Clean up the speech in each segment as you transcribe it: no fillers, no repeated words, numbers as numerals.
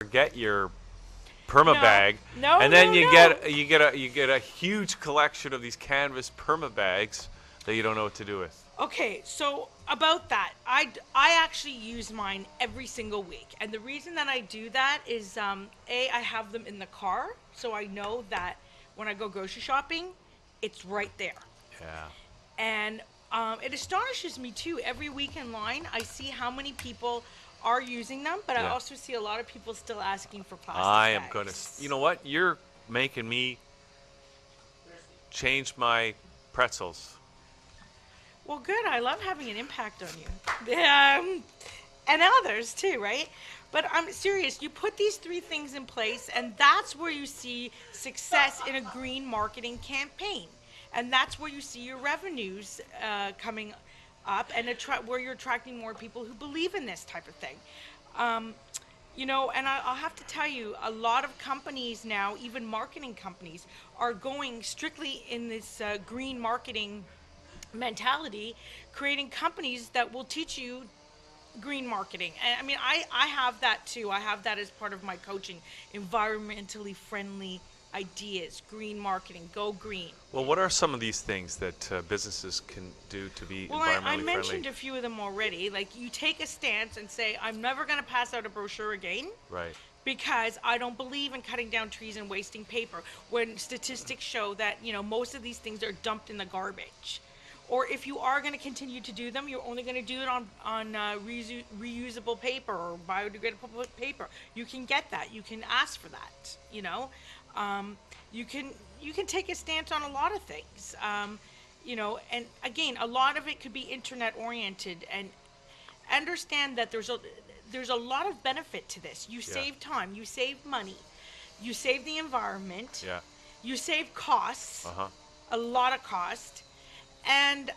get your perma No, bag, no, and then no, you no. get a huge collection of these canvas perma bags that you don't know what to do with. Okay, so about that, I actually use mine every single week, and the reason that I do that is I have them in the car, so I know that when I go grocery shopping, it's right there, Yeah, and it astonishes me too. Every week in line, I see how many people are using them, but I yeah. also see a lot of people still asking for plastic I am gonna. You bags. know what? You're making me change my pretzels. Well, good. I love having an impact on you. And others too, right? But I'm serious. You put these three things in place, and that's where you see success in a green marketing campaign. And that's where you see your revenues coming up and where you're attracting more people who believe in this type of thing. Um, and I'll have to tell you, a lot of companies now, even marketing companies, are going strictly in this green marketing mentality, creating companies that will teach you green marketing. And I mean, I have that too. I have that as part of my coaching. Environmentally friendly ideas, green marketing, go green. Well, what are some of these things that businesses can do to be Well, I environmentally friendly? mentioned a few of them already. Like, you take a stance and say, I'm never going to pass out a brochure again Right. because I don't believe in cutting down trees and wasting paper, when statistics show that, most of these things are dumped in the garbage. Or if you are going to continue to do them, you're only going to do it on reusable paper or biodegradable paper. You can get that. You can ask for that. Um, you can you can take a stance on a lot of things. And again, a lot of it could be internet oriented, and understand that there's a lot of benefit to this. You Yeah. save time, you save money, you save the environment, Yeah. you save costs, Uh huh. a lot of cost, and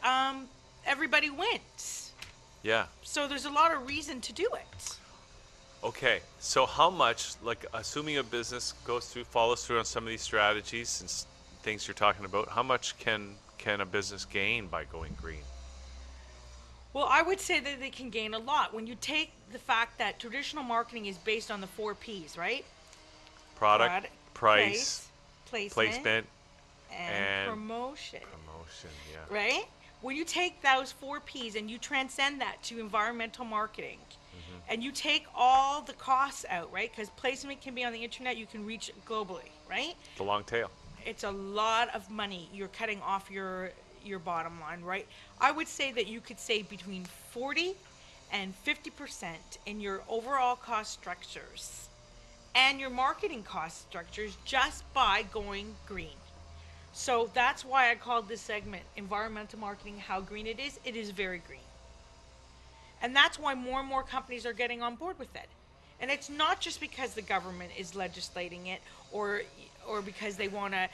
everybody wins. Yeah. So there's a lot of reason to do it. Okay. So how much, like, assuming a business follows through on some of these strategies and things you're talking about, how much can a business gain by going green? Well, I would say that they can gain a lot when you take the fact that traditional marketing is based on the four P's, right? Product, Product, price, place, placement, placement, and and promotion. promotion. Yeah. Right? When you take those four P's and you transcend that to environmental marketing, Hmm. and you take all the costs out, right? Because placement can be on the internet, you can reach globally, right? The long tail. It's a lot of money you're cutting off your bottom line, right? I would say that you could save between 40 and 50% in your overall cost structures and your marketing cost structures just by going green. So that's why I called this segment Environmental Marketing, How Green It Is. It is very green. And that's why more and more companies are getting on board with it. And it's not just because the government is legislating it, or because they want to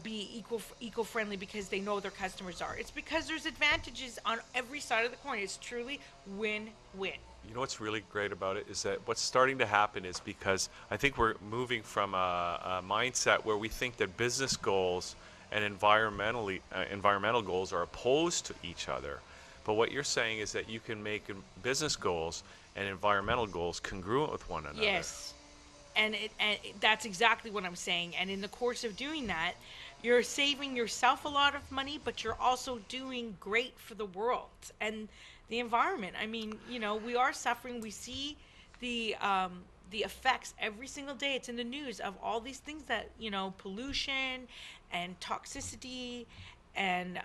be eco-friendly because they know their customers are. It's because there's advantages on every side of the coin. It's truly win-win. You know what's really great about it is that what's starting to happen is, because I think we're moving from a mindset where we think that business goals and environmental goals are opposed to each other. But what you're saying is that you can make business goals and environmental goals congruent with one another. Yes. That's exactly what I'm saying. And in the course of doing that, you're saving yourself a lot of money, but you're also doing great for the world and the environment. I mean, we are suffering. We see the effects every single day. It's in the news of all these things that pollution and toxicity and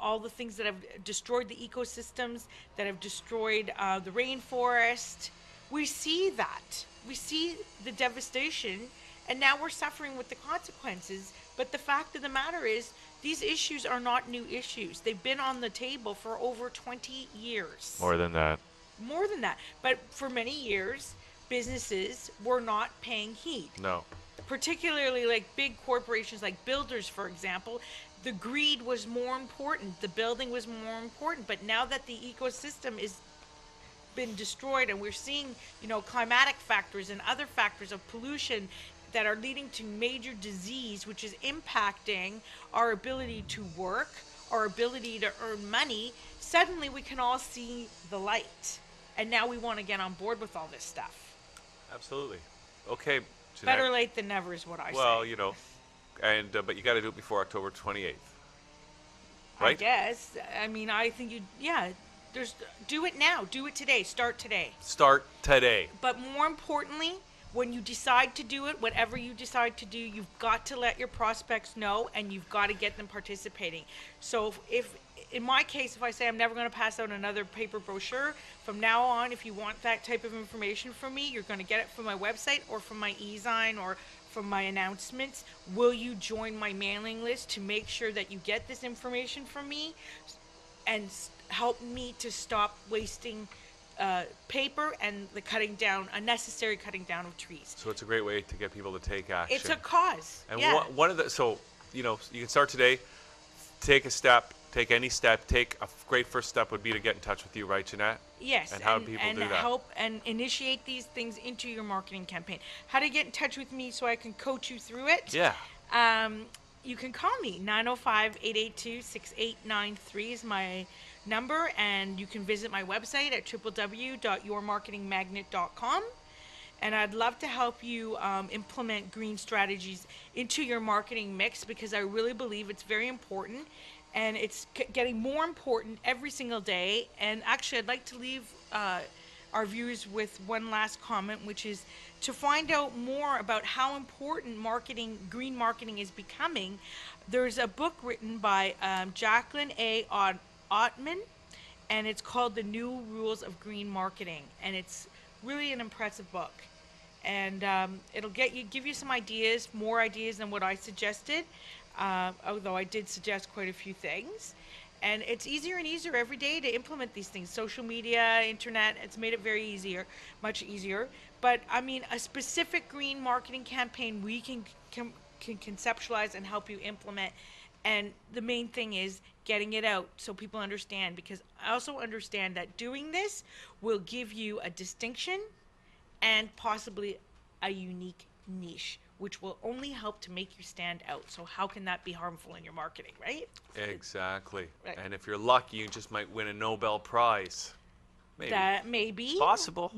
all the things that have destroyed the ecosystems, that have destroyed the rainforest. We see that. We see the devastation, and now we're suffering with the consequences. But the fact of the matter is, these issues are not new issues. They've been on the table for over 20 years. More than that. More than that. But for many years, businesses were not paying heed, No. particularly like big corporations like builders, for example. The greed was more important, the building was more important. But now that the ecosystem is been destroyed, and we're seeing climatic factors and other factors of pollution that are leading to major disease, which is impacting our ability to work, our ability to earn money, suddenly we can all see the light, and now we want to get on board with all this stuff. Absolutely. Okay, Better Jeanette. late than never is what I Well, say. you know, and but you got to do it before October 28th, I right? guess. I mean, I think yeah, there's, do it now. Do it today. Start today. Start today. But more importantly, when you decide to do it, whatever you decide to do, you've got to let your prospects know and you've got to get them participating. So if in my case, if I say I'm never going to pass out another paper brochure, from now on, if you want that type of information from me, you're going to get it from my website or from my e-zine or from my announcements. Will you join my mailing list to make sure that you get this information from me and help me to stop wasting paper and the cutting down, unnecessary cutting down of trees? So it's a great way to get people to take action. It's a cause. And Yeah. one of the, so, you know, you can start today, take a step, take any step, take a great first step would be to get in touch with you, right, Jeanette? Yes, And how do people do that? help and initiate these things into your marketing campaign. How to get in touch with me so I can coach you through it? Yeah. You can call me. 905-882-6893 is my number, and you can visit my website at www.yourmarketingmagnet.com. And I'd love to help you implement green strategies into your marketing mix, because I really believe it's very important, and it's getting more important every single day. And actually, I'd like to leave our viewers with one last comment, which is to find out more about how important marketing, green marketing, is becoming. There's a book written by Jacqueline A. Ottman, and it's called The New Rules of Green Marketing, and it's really an impressive book, and it'll give you some ideas, more ideas than what I suggested, although I did suggest quite a few things. And it's easier and easier every day to implement these things. Social media, internet, it's made it very easier, much easier. But I mean, a specific green marketing campaign we can conceptualize and help you implement. And the main thing is getting it out so people understand, because I also understand that doing this will give you a distinction and possibly a unique niche, which will only help to make you stand out. So how can that be harmful in your marketing, right? Exactly. Right. And if you're lucky, you just might win a Nobel Prize. Maybe. That may be Possible,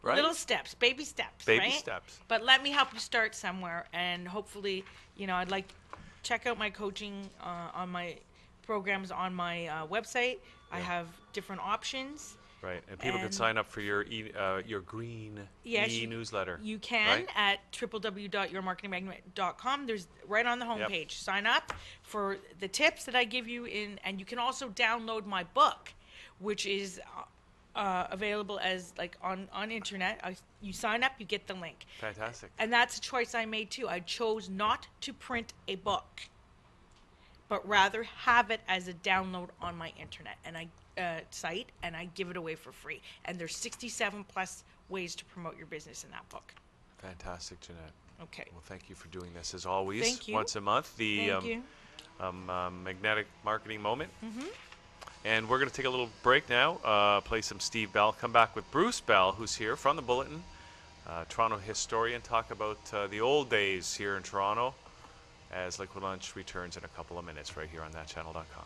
right? Little steps, baby steps, Baby right? steps. But let me help you start somewhere, and hopefully, I'd like check out my coaching on my programs on my website. I have different options. Right, and people can And- sign up for your your green Yes, e-newsletter. You can right? at www.yourmarketingmagnet.com. There's right on the Yep. homepage. Sign up for the tips that I give you and you can also download my book, which is available as like on internet. You sign up, you get the link, Fantastic. and that's a choice I made too. I chose not to print a book, but rather have it as a download on my internet and site, and I give it away for free. And there's 67 plus ways to promote your business in that book. Fantastic, Jeanette. Okay. Well, thank you for doing this as always. Thank you. Once a month, the Thank you. magnetic marketing moment. And we're going to take a little break now, play some Steve Bell, come back with Bruce Bell, who's here from the Bulletin, Toronto historian, talk about the old days here in Toronto as Liquid Lunch returns in a couple of minutes right here on thatchannel.com.